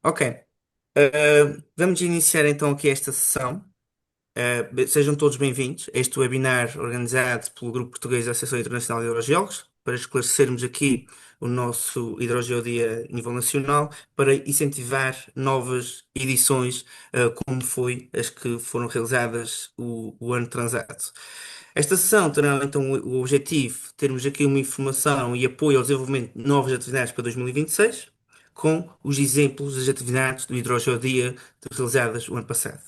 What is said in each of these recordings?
Ok. Vamos iniciar então aqui esta sessão. Sejam todos bem-vindos a este webinar organizado pelo Grupo Português da Associação Internacional de Hidrogeólogos para esclarecermos aqui o nosso Hidrogeodia a nível nacional para incentivar novas edições, como foi as que foram realizadas o ano transato. Esta sessão terá então o objetivo de termos aqui uma informação e apoio ao desenvolvimento de novas atividades para 2026, com os exemplos das atividades do Hidrogeodia realizadas o ano passado.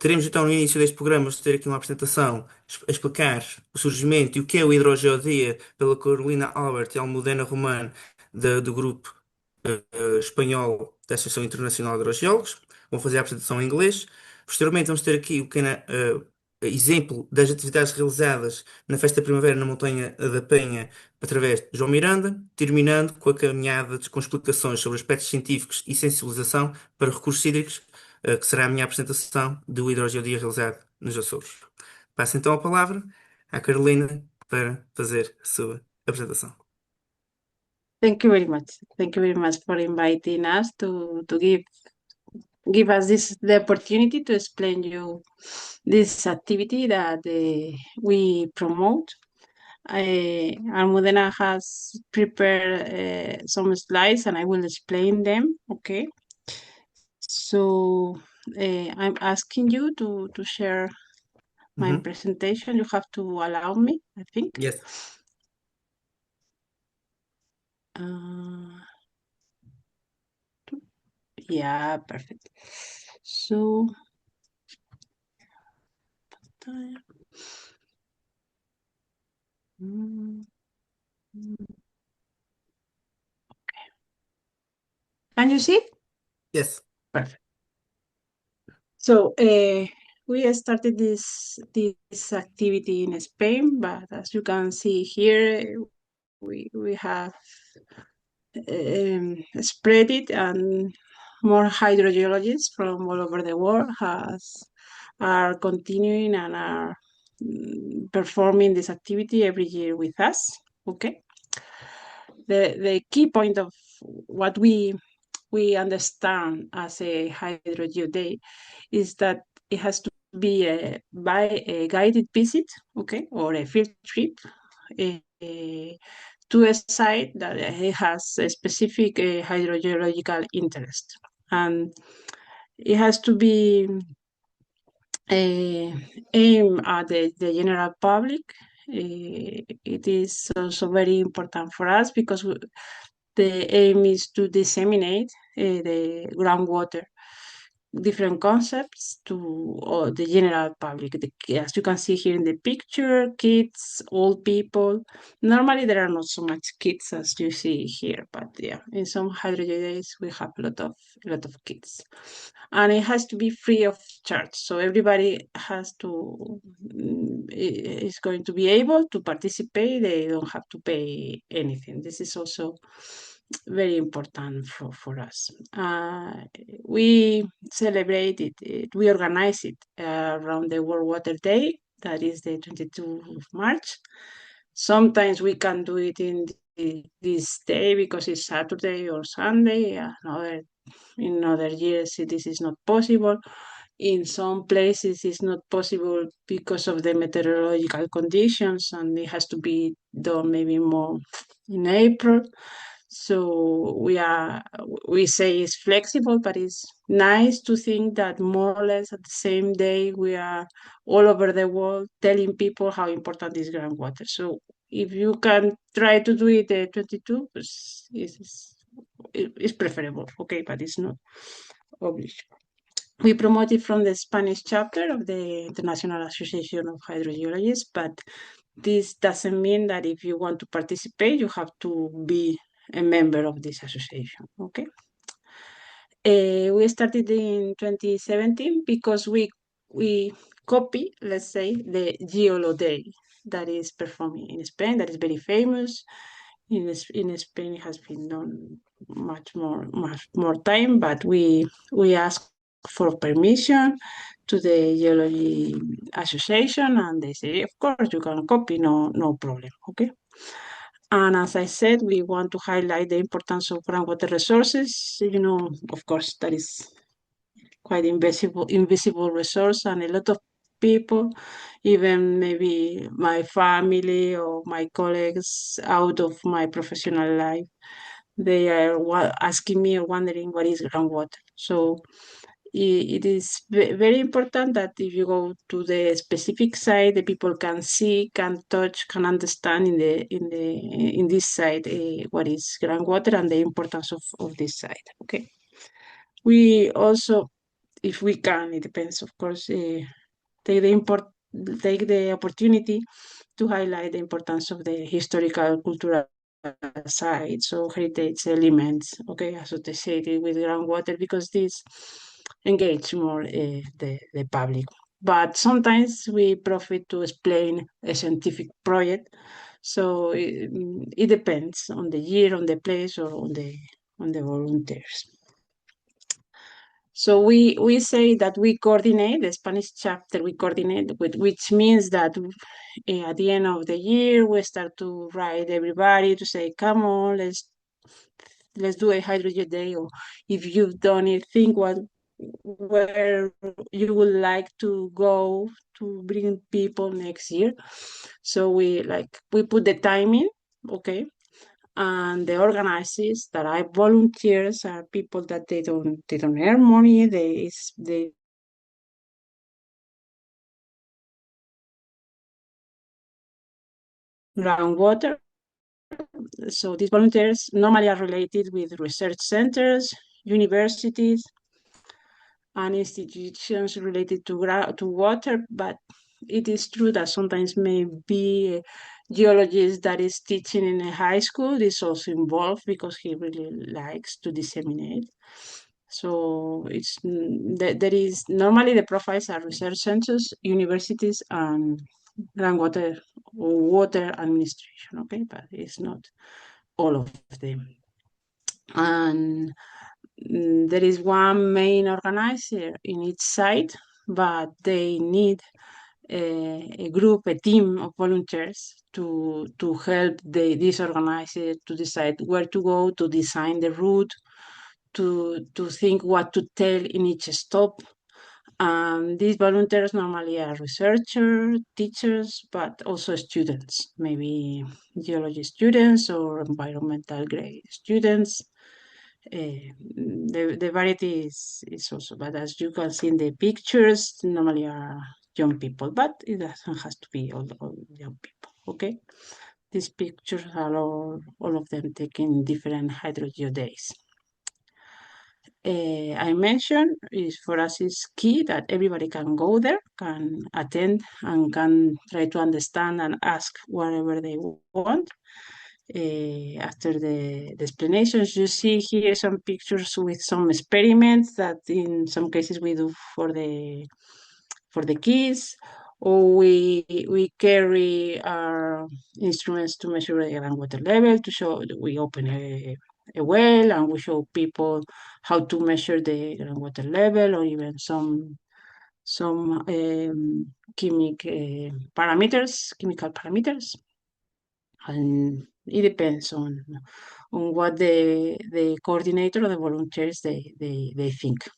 Teremos então no início deste programa de ter aqui uma apresentação a explicar o surgimento e o que é o Hidrogeodia pela Carolina Albert e Almudena Romano do grupo espanhol da Associação Internacional de Hidrogeólogos. Vão fazer a apresentação em inglês. Posteriormente vamos ter aqui o pequeno exemplo das atividades realizadas na Festa da Primavera na Montanha da Penha através de João Miranda, terminando com a caminhada com explicações sobre aspectos científicos e sensibilização para recursos hídricos, que será a minha apresentação do hidrogeodia realizado nos Açores. Passo então a palavra à Carolina para fazer a sua apresentação. Thank you very much. Thank you very much for inviting us to give us the opportunity to explain you this activity that we promote. Almudena has prepared some slides and I will explain them. Okay. So I'm asking you to share my Mhm. presentation. You have to allow me, I think. Yes. Uh, yeah, perfect. So, mm, can you see? Yes. Perfect. So we started this activity in Spain, but as you can see here, we have spread it, and more hydrogeologists from all over the world are continuing and are performing this activity every year with us. Okay. The key point of what we understand as a hydrogeodate is that it has to be by a guided visit, okay, or a field trip to a site that it has a specific hydrogeological interest. And it has to be aimed at the general public. It is also very important for us because the aim is to disseminate the groundwater different concepts to the general public. As you can see here in the picture, kids, old people. Normally there are not so much kids as you see here, but yeah, in some hydrogen days we have a lot of kids, and it has to be free of charge. So everybody has to is going to be able to participate. They don't have to pay anything. This is also very important for us. We celebrate it, we organize it around the World Water Day, that is the 22nd of March. Sometimes we can do it in this day because it's Saturday or Sunday. In other years, this is not possible. In some places, it's not possible because of the meteorological conditions, and it has to be done maybe more in April. So we say it's flexible, but it's nice to think that more or less at the same day we are all over the world telling people how important is groundwater. So if you can try to do it at 22, it's preferable, okay, but it's not obliged. We promote it from the Spanish chapter of the International Association of Hydrogeologists, but this doesn't mean that if you want to participate, you have to be a member of this association, okay? We started in 2017 because we copy, let's say, the Geolo Day that is performing in Spain, that is very famous. In Spain, it has been done much more time, but we ask for permission to the Geology Association, and they say, of course, you can copy, no problem, okay? And as I said, we want to highlight the importance of groundwater resources. Of course, that is quite invisible resource, and a lot of people, even maybe my family or my colleagues out of my professional life, they are asking me or wondering what is groundwater. So it is very important that if you go to the specific site, the people can see, can touch, can understand in this site what is groundwater and the importance of this site. Okay. We also, if we can, it depends, of course, take the opportunity to highlight the importance of the historical cultural sites or heritage elements, okay, associated with groundwater, because this engage more the public. But sometimes we profit to explain a scientific project, so it depends on the year, on the place, or on the volunteers. So we say that we coordinate the Spanish chapter. We coordinate with, which means that at the end of the year we start to write everybody to say, come on, let's do a hydrogen day, or if you've done it, think where you would like to go to bring people next year. So we put the time in, okay, and the organizers that are volunteers are people that they don't earn money. They groundwater. So these volunteers normally are related with research centers, universities, and institutions related to water. But it is true that sometimes maybe a geologist that is teaching in a high school is also involved because he really likes to disseminate. So there is normally the profiles are research centers, universities, and groundwater or water administration. Okay, but it's not all of them. And there is one main organizer in each site, but they need a group, a team of volunteers to help this organizer to decide where to go, to design the route, to think what to tell in each stop. These volunteers normally are researchers, teachers, but also students, maybe geology students or environmental grade students. The variety is also, but as you can see in the pictures, normally are young people, but it doesn't have to be all young people, okay? These pictures are all of them taken different hydrogeo days. I mentioned is for us is key that everybody can go there, can attend, and can try to understand and ask whatever they want. After the explanations, you see here some pictures with some experiments that in some cases we do for the kids, or we carry our instruments to measure the groundwater level, to show we open a well and we show people how to measure the groundwater level, or even some chemical parameters. And it depends on what the coordinator or the volunteers they think.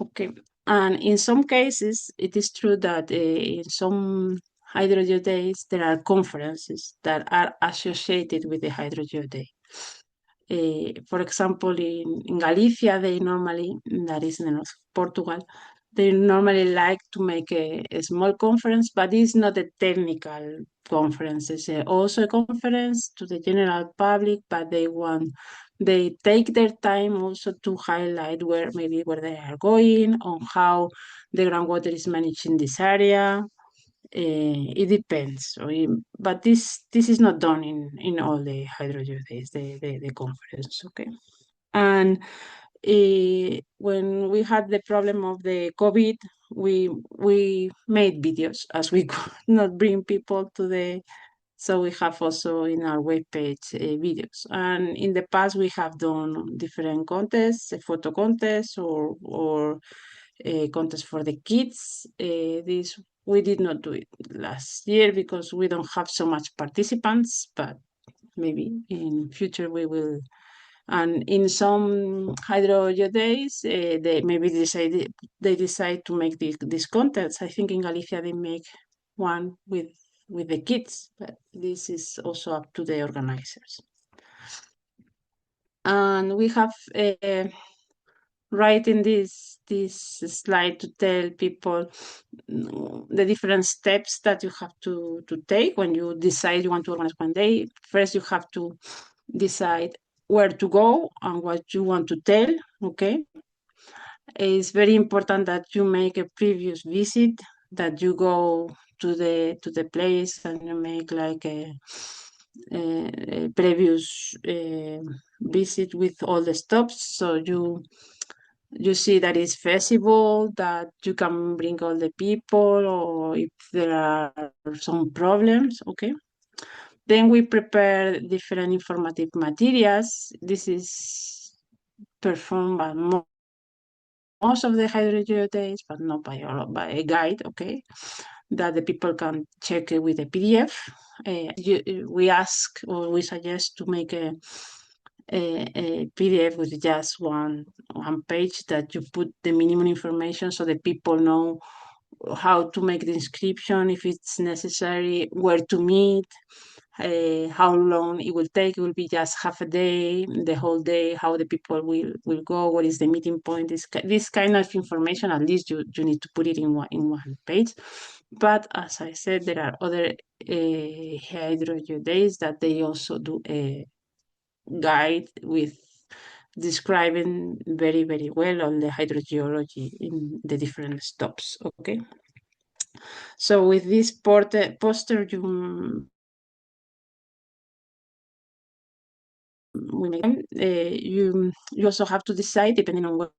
Okay. And in some cases, it is true that in some hydrogeo days, there are conferences that are associated with the hydrogeo day. For example, in Galicia, that is in the north of Portugal, they normally like to make a small conference, but it's not a technical conference. It's also a conference to the general public, but they take their time also to highlight where they are going, on how the groundwater is managed in this area. It depends. But this is not done in all the hydrogeo days, the conference. Okay. And when we had the problem of the COVID, we made videos as we could not bring people to the. So we have also in our webpage videos. And in the past, we have done different contests, a photo contest or contest for the kids. This We did not do it last year because we don't have so much participants, but maybe in future we will. And in some hydro days, they maybe decide to make these contests. I think in Galicia they make one with the kids, but this is also up to the organizers. And we have writing this slide to tell people the different steps that you have to take when you decide you want to organize one day. First, you have to decide where to go and what you want to tell. Okay, it's very important that you make a previous visit, that you go to the place and you make like a previous visit with all the stops, so you see that it's feasible, that you can bring all the people, or if there are some problems. Okay, then we prepare different informative materials. This is performed by most of the hydrogeodays, but not by a guide. Okay, that the people can check it with a PDF. We ask, or we suggest to make a PDF with just one page, that you put the minimum information so that people know how to make the inscription, if it's necessary, where to meet, how long it will take. It will be just half a day, the whole day, how the people will go, what is the meeting point. This kind of information, at least you need to put it in one page. But as I said, there are other hydrogen days that they also do a guide with describing very, very well on the hydrogeology in the different stops. Okay, so with this poster, you also have to decide, depending on where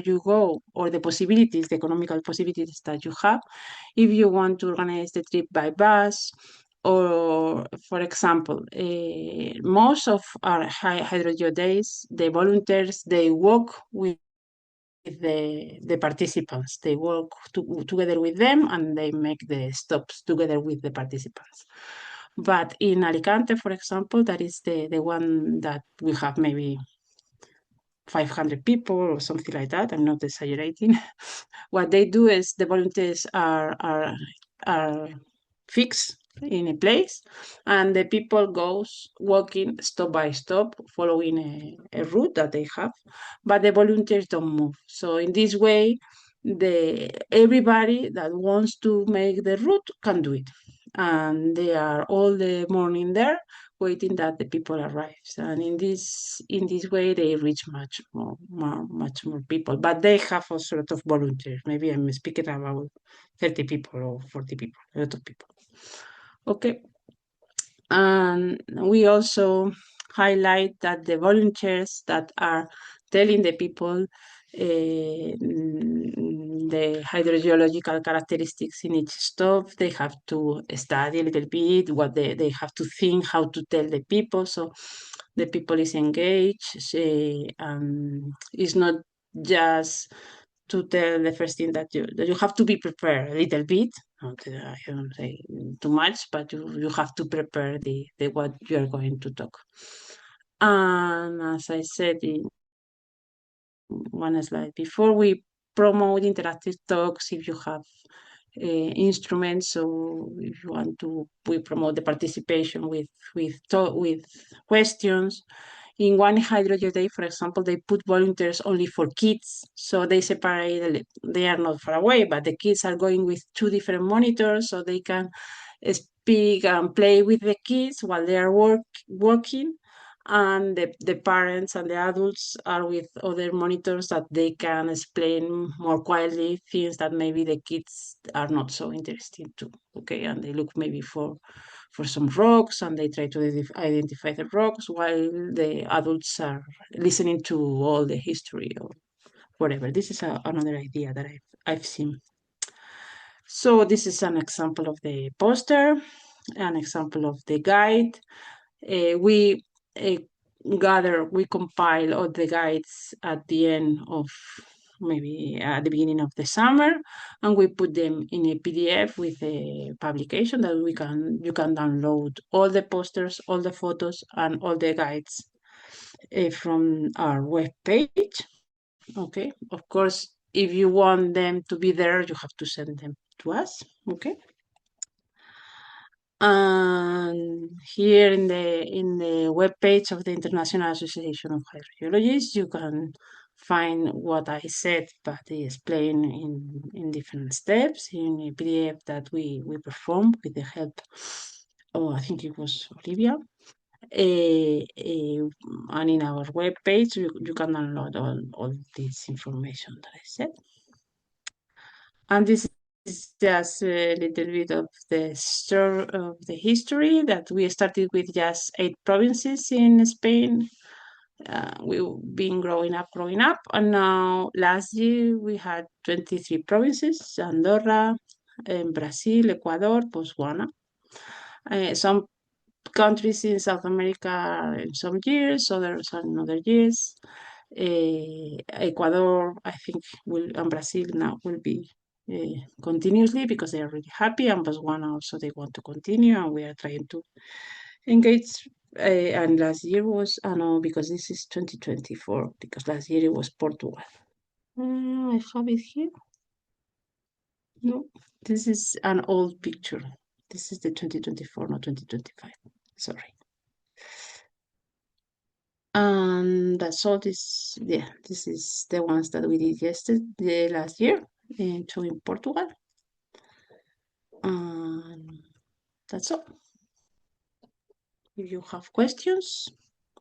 you go, or the possibilities, the economical possibilities that you have, if you want to organize the trip by bus, or, for example, most of our hydrogeo days, the volunteers, they walk with the participants. They work together with them, and they make the stops together with the participants. But in Alicante, for example, that is the one that we have maybe 500 people or something like that. I'm not exaggerating. What they do is the volunteers are fixed in a place, and the people goes walking stop by stop, following a route that they have, but the volunteers don't move. So in this way, everybody that wants to make the route can do it, and they are all the morning there waiting that the people arrive. And in this way, they reach much more people. But they have a sort of volunteers. Maybe I'm speaking about 30 people or 40 people, a lot of people. Okay. And we also highlight that the volunteers that are telling the people the hydrogeological characteristics in each stop, they have to study a little bit, what they have to think, how to tell the people, so the people is engaged. It's not just to tell the first thing, that you have to be prepared a little bit. I don't say too much, but you have to prepare the what you are going to talk. And as I said in one slide before, we promote interactive talks if you have instruments. So if you want to, we promote the participation with questions. In one hydrogen day, for example, they put volunteers only for kids. So they separate, they are not far away, but the kids are going with two different monitors, so they can speak and play with the kids while they are working. And the parents and the adults are with other monitors, that they can explain more quietly things that maybe the kids are not so interested to. Okay, and they look maybe for some rocks, and they try to identify the rocks, while the adults are listening to all the history or whatever. This is another idea that I've seen. So this is an example of the poster, an example of the guide. We compile all the guides at the end maybe at the beginning of the summer, and we put them in a PDF with a publication that you can download all the posters, all the photos, and all the guides from our web page. Okay, of course, if you want them to be there, you have to send them to us. Okay. And here in the web page of the International Association of Hydrogeologists, you can find what I said, but explained in different steps in a PDF that we performed with the help. Oh, I think it was Olivia. And in our web page, you can download all this information that I said. And this is just a little bit of the story of the history that we started with just 8 provinces in Spain. We've been growing up, and now last year we had 23 provinces: Andorra, Brazil, Ecuador, Botswana. Some countries in South America in some years, others in other years. Ecuador, I think, will and Brazil now will be continuously because they are really happy, and Botswana also they want to continue, and we are trying to engage. And last year was, I know because this is 2024, because last year it was Portugal. I have it here. No, this is an old picture. This is the 2024, not 2025. Sorry. And that's all this, yeah, this is the ones that we did yesterday, last year, two in Portugal. And that's all. If you have questions,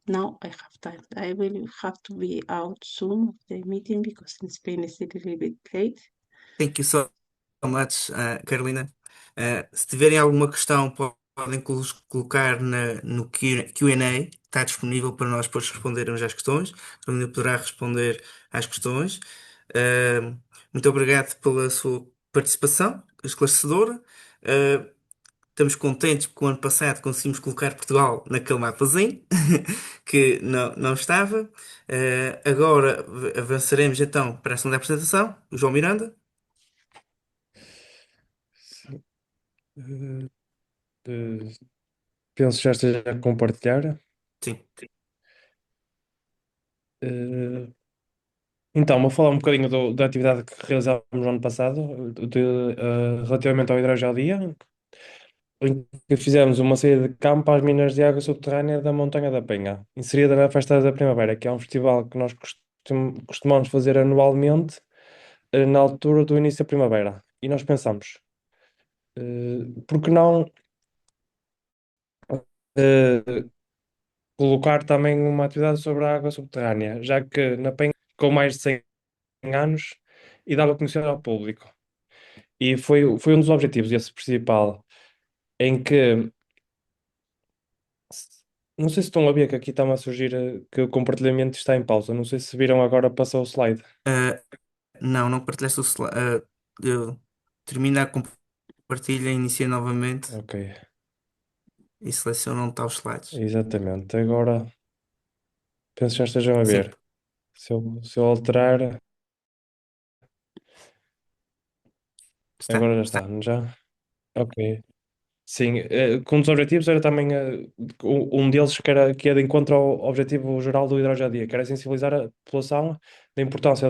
now I have time. I will have to be out soon of the meeting because in Spain it's a little bit late. Thank you so much, Carolina. Se tiverem alguma questão, podem colocar no Q&A. Está disponível para nós depois respondermos às questões. A Carolina poderá responder às questões. Muito obrigado pela sua participação esclarecedora. Estamos contentes porque o ano passado conseguimos colocar Portugal naquele mapazinho que não estava. Agora avançaremos então para a segunda apresentação. O João Miranda. Eh, eh, Penso que já esteja a compartilhar. Sim. Eh, Então, vou falar um bocadinho da atividade que realizámos no ano passado, relativamente ao Hidrogel Dia, em que fizemos uma saída de campo às minas de água subterrânea da Montanha da Penha, inserida na Festa da Primavera, que é um festival que nós costumamos fazer anualmente, na altura do início da primavera. E nós pensamos, por que não eh, colocar também uma atividade sobre a água subterrânea, já que na Penha ficou mais de 100 anos e dava a conhecer ao público. E foi um dos objetivos, esse principal, em que, não sei se estão a ver que aqui está-me a surgir que o compartilhamento está em pausa, não sei se viram agora, passou o slide. Não partilhaste o slide. Termina a compartilha, inicia novamente Ok, e seleciona onde estão os slides. exatamente. Agora, penso que já estejam a Sim, ver. Se eu alterar, agora já está. está, não já? Ok. Sim, com um dos objetivos era também um deles que é de encontro ao objetivo geral do Hidrogeadia, que era sensibilizar a população da importância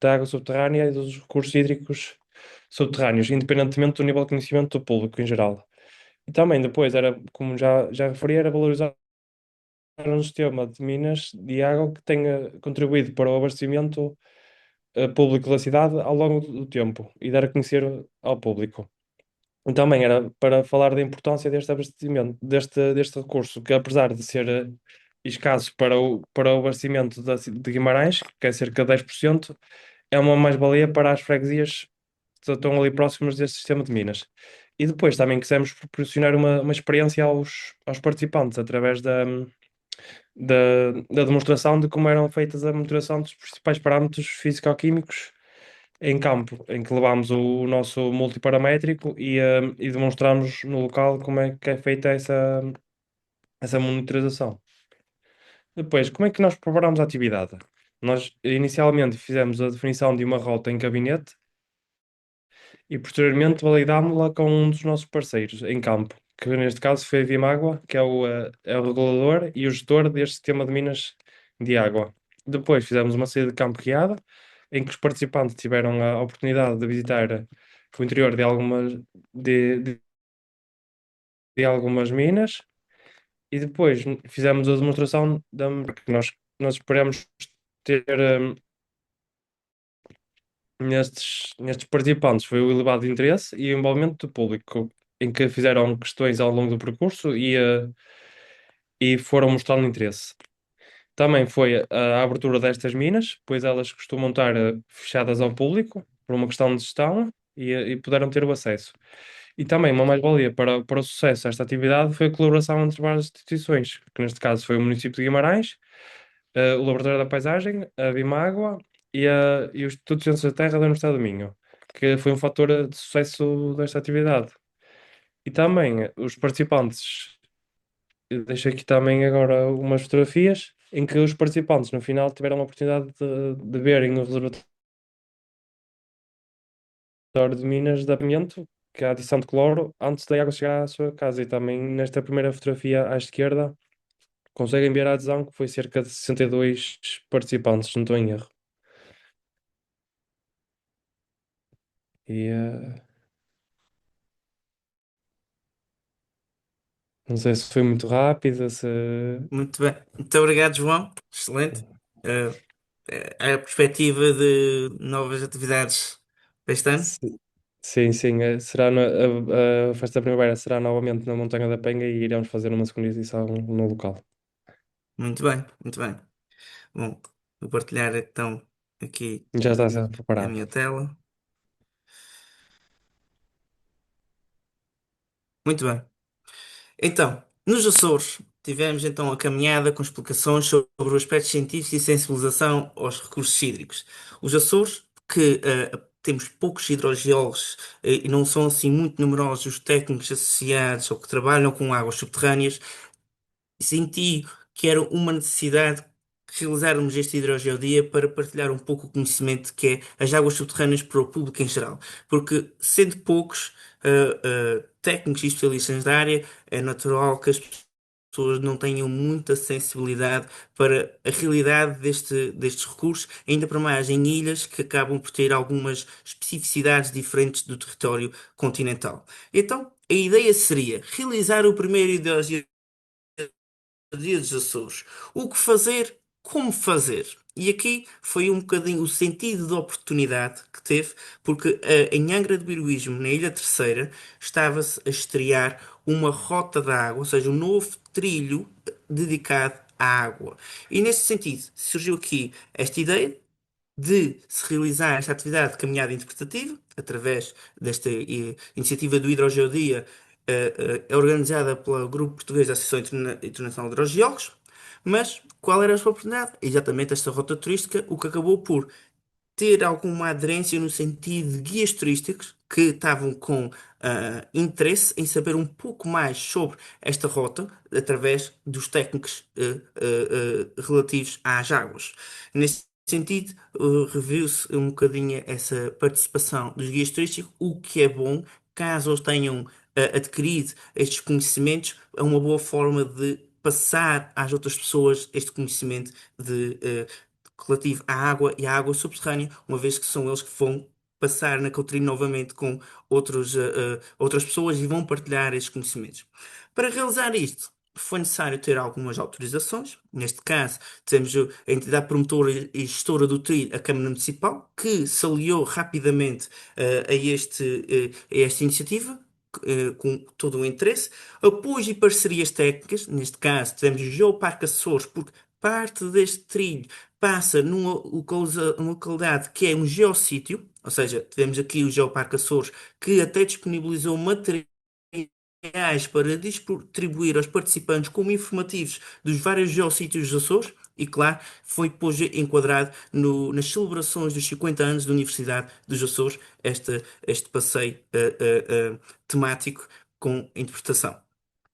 da água subterrânea e dos recursos hídricos subterrâneos, independentemente do nível de conhecimento do público em geral. E também depois era, como já referi, era valorizar um sistema de minas de água que tenha contribuído para o abastecimento público da cidade ao longo do tempo e dar a conhecer ao público. Também era para falar da importância deste abastecimento, deste recurso, que apesar de ser escasso para o abastecimento de Guimarães, que é cerca de 10%, é uma mais-valia para as freguesias que estão ali próximas deste sistema de minas. E depois também quisemos proporcionar uma experiência aos participantes, através da demonstração de como eram feitas a monitoração dos principais parâmetros físico-químicos em campo, em que levámos o nosso multiparamétrico e demonstramos no local como é que é feita essa monitorização. Depois, como é que nós preparamos a atividade? Nós inicialmente fizemos a definição de uma rota em gabinete e posteriormente validámos-la com um dos nossos parceiros em campo, que neste caso foi a Vimágua, que é o regulador e o gestor deste sistema de minas de água. Depois fizemos uma saída de campo guiada, em que os participantes tiveram a oportunidade de visitar o interior de, de- de algumas minas e depois fizemos a demonstração que nós esperamos ter nestes participantes foi o elevado interesse e o envolvimento do público, em que fizeram questões ao longo do percurso e foram mostrando interesse. Também foi a abertura destas minas, pois elas costumam estar fechadas ao público por uma questão de gestão e puderam ter o acesso. E também uma mais-valia para o sucesso desta atividade foi a colaboração entre várias instituições, que neste caso foi o município de Guimarães, o Laboratório da Paisagem, a Bimágua e o Instituto de Ciências da Terra da Universidade do Minho, que foi um fator de sucesso desta atividade. E também os participantes, eu deixei aqui também agora algumas fotografias, em que os participantes no final tiveram a oportunidade de verem o reservatório de minas de apuramento, que é a adição de cloro, antes da água chegar à sua casa. E também nesta primeira fotografia à esquerda, conseguem ver a adesão, que foi cerca de 62 participantes, se não estou em erro. E não sei se foi muito rápido, se. Muito bem. Muito obrigado, João. Excelente. Eh, a perspectiva de novas atividades para este ano? se- Sim, sim. A festa da primavera será novamente na Montanha da Penha e iremos fazer uma segunda edição no local. Muito bem, muito bem. Bom, vou partilhar então aqui Já está a ser a preparado. minha tela. Muito bem. Então, nos Açores, tivemos então a caminhada com explicações sobre os aspectos científicos e sensibilização aos recursos hídricos. Os Açores, que temos poucos hidrogeólogos e não são assim muito numerosos os técnicos associados ou que trabalham com águas subterrâneas, senti que era uma necessidade realizarmos este hidrogeodia para partilhar um pouco o conhecimento que é as águas subterrâneas para o público em geral. Porque, sendo poucos técnicos e especialistas da área, é natural que as pessoas não tenham muita sensibilidade para a realidade destes recursos, ainda para mais em ilhas que acabam por ter algumas especificidades diferentes do território continental. Então, a ideia seria realizar o primeiro hidrogeodia Dia dos Açores. O que fazer, como fazer. E aqui foi um bocadinho o sentido de oportunidade que teve, porque em Angra do Heroísmo, na Ilha Terceira, estava-se a estrear uma rota da água, ou seja, um novo trilho dedicado à água. E nesse sentido, surgiu aqui esta ideia de se realizar esta atividade de caminhada interpretativa, através desta iniciativa do Hidrogeodia, é organizada pelo Grupo Português da Associação Internacional de Hidrogeólogos, mas qual era a sua oportunidade? Exatamente esta rota turística, o que acabou por ter alguma aderência no sentido de guias turísticos que estavam com interesse em saber um pouco mais sobre esta rota através dos técnicos relativos às águas. Nesse sentido, reviu-se um bocadinho essa participação dos guias turísticos, o que é bom, caso eles tenham adquirido estes conhecimentos, é uma boa forma de passar às outras pessoas este conhecimento relativo à água e à água subterrânea, uma vez que são eles que vão passar na Coutinho novamente com outras pessoas e vão partilhar esses conhecimentos. Para realizar isto, foi necessário ter algumas autorizações. Neste caso, temos a entidade promotora e gestora do trilho, a Câmara Municipal, que se aliou rapidamente a esta iniciativa. Com todo o interesse, apoio e parcerias técnicas, neste caso tivemos o Geoparque Açores, porque parte deste trilho passa numa localidade que é um geossítio, ou seja, tivemos aqui o Geoparque Açores, que até disponibilizou materiais para distribuir aos participantes como informativos dos vários geossítios dos Açores e, claro, foi depois enquadrado nas celebrações dos 50 anos da Universidade dos Açores, este passeio temático com interpretação.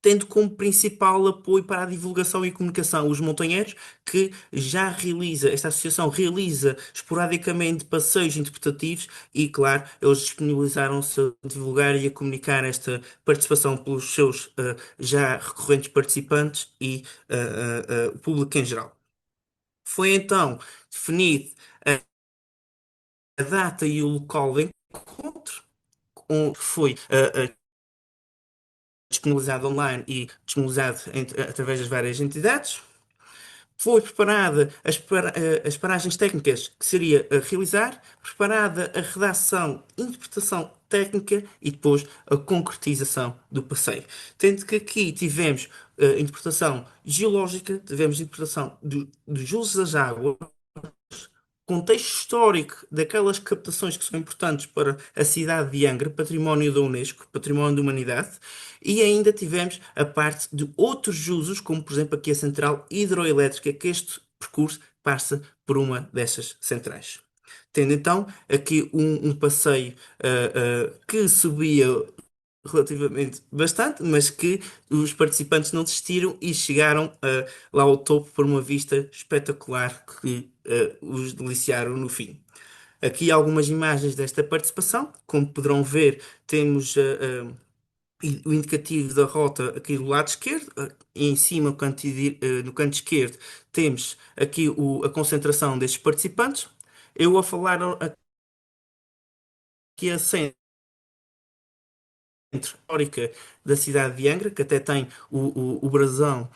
tendo como principal apoio para a divulgação e comunicação os montanheiros, que já realiza, esta associação realiza esporadicamente passeios interpretativos e, claro, eles disponibilizaram-se a divulgar e a comunicar esta participação pelos seus já recorrentes participantes e o público em geral. Foi então definido a data e o local de encontro, onde foi disponibilizado online e disponibilizado através das várias entidades. Foi preparada as paragens técnicas que seria a realizar, preparada a redação, interpretação técnica e depois a concretização do passeio. Tendo que aqui tivemos interpretação geológica, tivemos interpretação dos usos das águas, contexto histórico daquelas captações que são importantes para a cidade de Angra, património da Unesco, património da humanidade, e ainda tivemos a parte de outros usos, como por exemplo aqui a central hidroelétrica, que este percurso passa por uma dessas centrais. Tendo então aqui um passeio que subia relativamente bastante, mas que os participantes não desistiram e chegaram lá ao topo por uma vista espetacular que os deliciaram no fim. Aqui algumas imagens desta participação. Como poderão ver, temos o indicativo da rota aqui do lado esquerdo. E em cima, no canto esquerdo, temos aqui a concentração destes participantes. Eu vou falar aqui a centro histórica da cidade de Angra, que até tem o brasão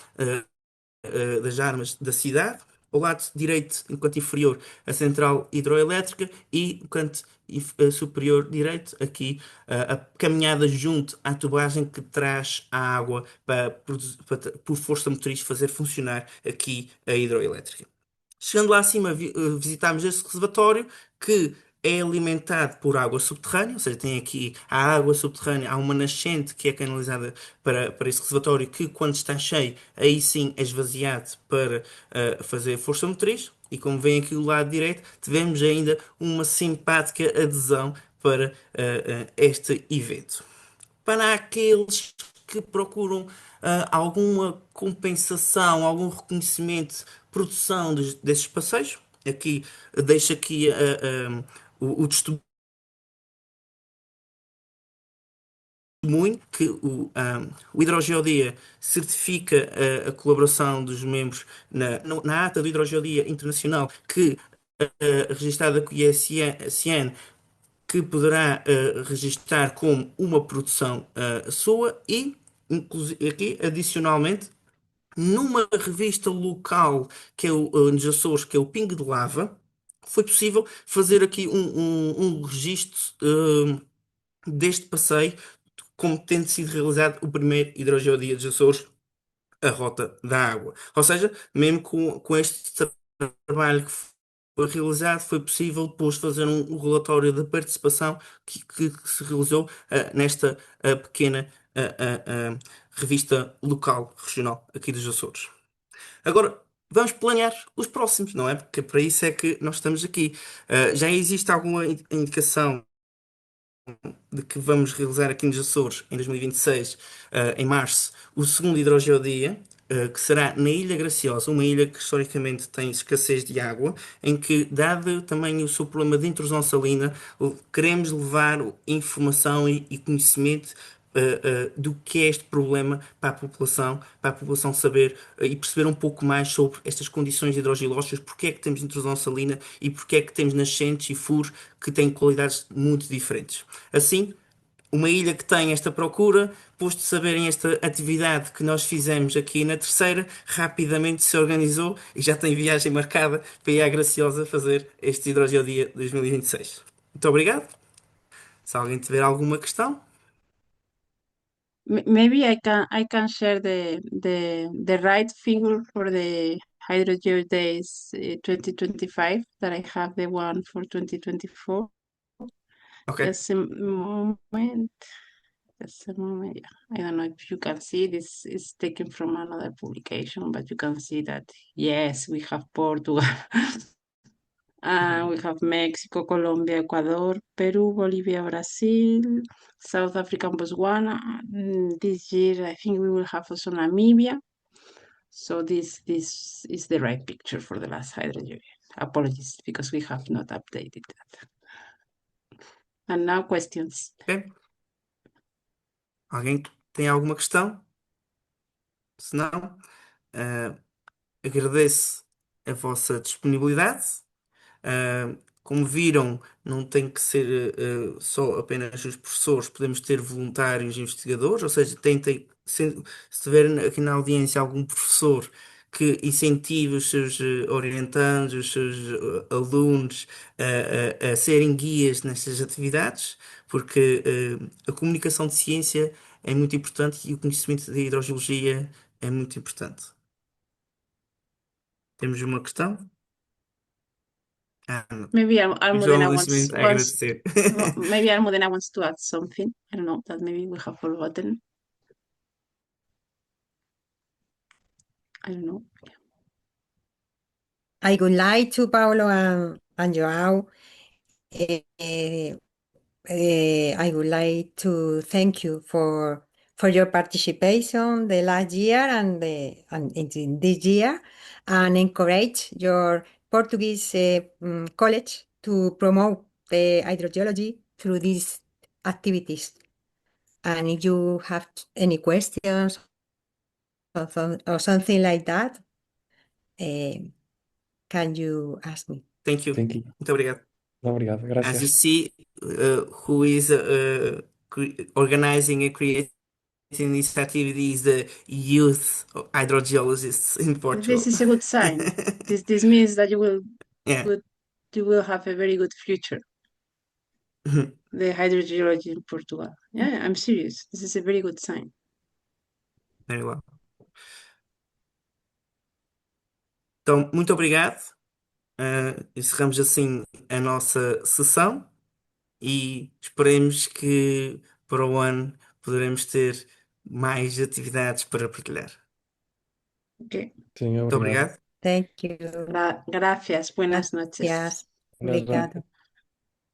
das armas da cidade. Ao lado direito, no canto inferior, a central hidroelétrica e no canto superior direito, aqui a caminhada junto à tubagem que traz a água por força motriz, fazer funcionar aqui a hidroelétrica. Chegando lá acima, visitámos este reservatório que é alimentado por água subterrânea, ou seja, tem aqui a água subterrânea, há uma nascente que é canalizada para esse reservatório que, quando está cheio, aí sim é esvaziado para fazer força motriz. E como vem aqui do lado direito, tivemos ainda uma simpática adesão para este evento. Para aqueles que procuram alguma compensação, algum reconhecimento, produção desses passeios, aqui deixo aqui o testemunho que o Hidrogeodia certifica a colaboração dos membros na ata do Hidrogeodia Internacional que registada com o ISN que poderá registar como uma produção sua e, inclusive, aqui, adicionalmente, numa revista local que é nos Açores, que é o Ping de Lava, foi possível fazer aqui um registro deste passeio, como tendo sido realizado o primeiro hidrogeodia dos Açores, a Rota da Água. Ou seja, mesmo com este trabalho que foi realizado, foi possível depois fazer um relatório da participação que se realizou nesta pequena revista local, regional, aqui dos Açores. Agora, vamos planear os próximos, não é? Porque para isso é que nós estamos aqui. Já existe alguma indicação de que vamos realizar aqui nos Açores, em 2026, em março, o segundo hidrogeodia, que será na Ilha Graciosa, uma ilha que historicamente tem escassez de água, em que, dado também o seu problema de intrusão salina, queremos levar informação e conhecimento do que é este problema para a população saber e perceber um pouco mais sobre estas condições hidrogeológicas, porque é que temos intrusão salina e porque é que temos nascentes e furos que têm qualidades muito diferentes. Assim, uma ilha que tem esta procura, depois de saberem esta atividade que nós fizemos aqui na terceira, rapidamente se organizou e já tem viagem marcada para ir à Graciosa fazer este Hidrogeodia 2026. Muito obrigado. Se alguém tiver alguma questão. Maybe I can share the right figure for the Hydrogeo Days 2025 that I have the one for 2024. Ok. Just a moment. Just a moment. Yeah. I don't know if you can see this is taken from another publication, but you can see that yes, we have Portugal. We have Mexico, Colombia, Ecuador, Peru, Bolivia, Brazil, South Africa, and Botswana. This year, I think we will have also Namibia. So this is the right picture for the last hydrogen. Apologies, because we have not updated that. And now questions. Ok? Alguém tem alguma questão? Se não, eh, agradeço a vossa disponibilidade. Como viram, não tem que ser só apenas os professores, podemos ter voluntários investigadores, ou seja, tentem, se tiver aqui na audiência algum professor que incentive os seus orientandos, os seus alunos a serem guias nestas atividades, porque a comunicação de ciência é muito importante e o conhecimento da hidrogeologia é muito importante. Temos uma questão? Ah, não. Maybe João Almudena Luís a agradecer. maybe Almudena wants to add something. I don't know, that maybe we have forgotten. I don't know. I would like to, Paolo and Joao, I would like to thank you for your participation the last year and in this year, and encourage your Portuguese college to promote the hydrogeology through these activities. And if you have any questions or something like that, can you ask me? Thank you. Thank you. Muito obrigado. Obrigado, As you gracias. see, who is organizing and creating this activity is the youth hydrogeologists in Portugal. This is a good sign. This means that Yeah. you will have a very good future. The hydrogeology in Portugal. Yeah, I'm serious. This is a very good sign. Very well. Então, muito obrigado. Encerramos assim a nossa sessão e esperemos que para o ano poderemos ter mais atividades para partilhar. Okay. Sim, Muito obrigado. obrigado. Thank you. Gracias. Buenas noches. Gracias. Buenas Obrigado.